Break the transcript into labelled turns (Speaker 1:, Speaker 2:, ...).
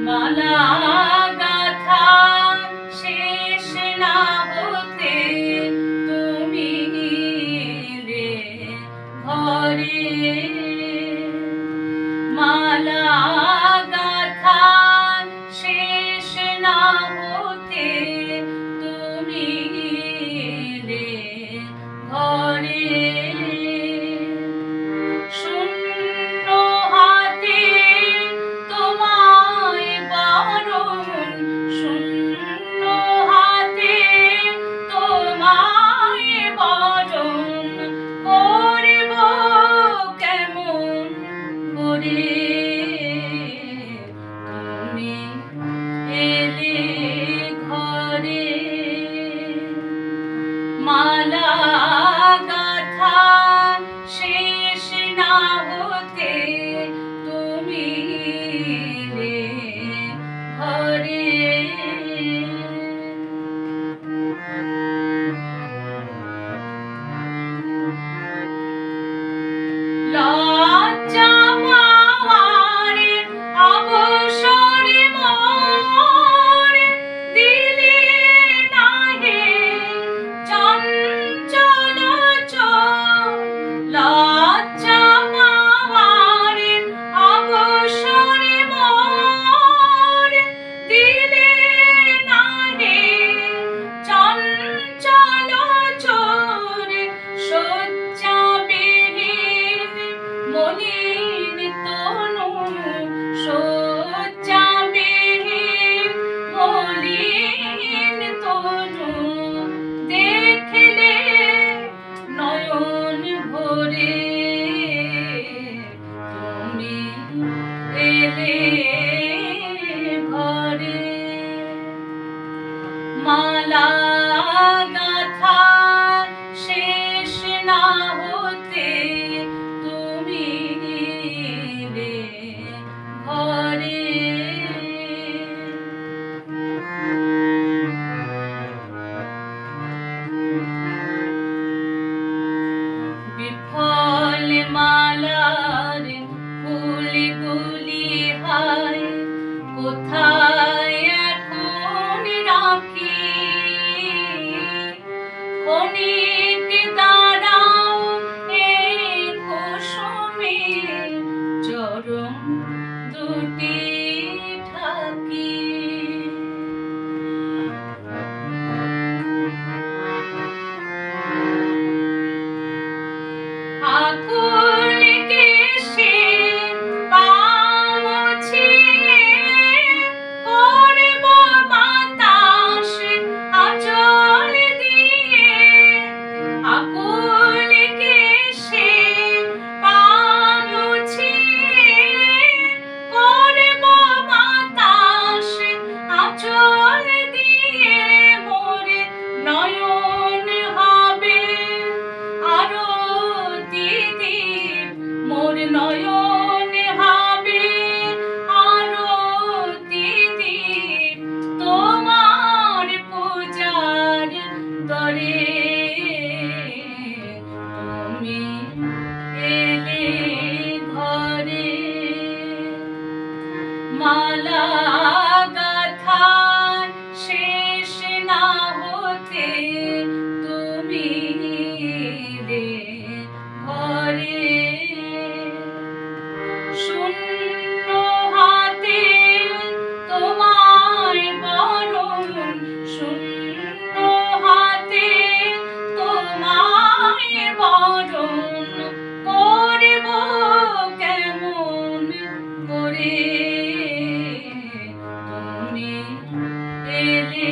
Speaker 1: মালা গাথা শেষ না হতে তুমি এলে ঘরে। মালা গাথা শেষ না হতে তুমি এলে ঘরে। শূন্য হাতে তোমায় বরণ, শূন্য হাতে তোমায় বরণ করব কেমন করে। তুমি এলে ঘরে। মালা গাথা শেষ না হতে তুমি এলে ঘরে। লজ্জা পাওয়ার অবসর মোর দিলে না হে চঞ্চল চোখ। লজ্জা পাওয়ার অবসর মোর দিলে না হে চঞ্চল চোর। শয্যাবিহীন মলিন তনু, শয্যাবিহীন মলিন তনু দেখলে নয়ন ভরে। তুমি এলে ঘরে। মালা গাথা শেষ না হতে তুমি এলে ঘরে। বিফল মালার ফুলগুলি হায় কোথায় এখন রাখি। ক্ষণিক দাঁড়াও এই কুসুমে চরণ দুটি ঠাকি। আকুল কেশে পা মুছিয়ে করব বাতাস আঁচল দিয়ে। আকুল কেশে পা মুছিয়ে করব বাতাস আঁচল দিয়ে। মোর নয়ন হবে আরতি দীপ, মোর নয়ন হবে আরতি দীপ তোমার পূজার তরে। তুমি এলে ঘরে। মালা গাথা শেষ না হতে তুমি এলে ঘরে। শূন্য হাতে তোমায় বরণ, শূন্য হাতে তোমায় বরণ করব কেমন করে। তুমি এলে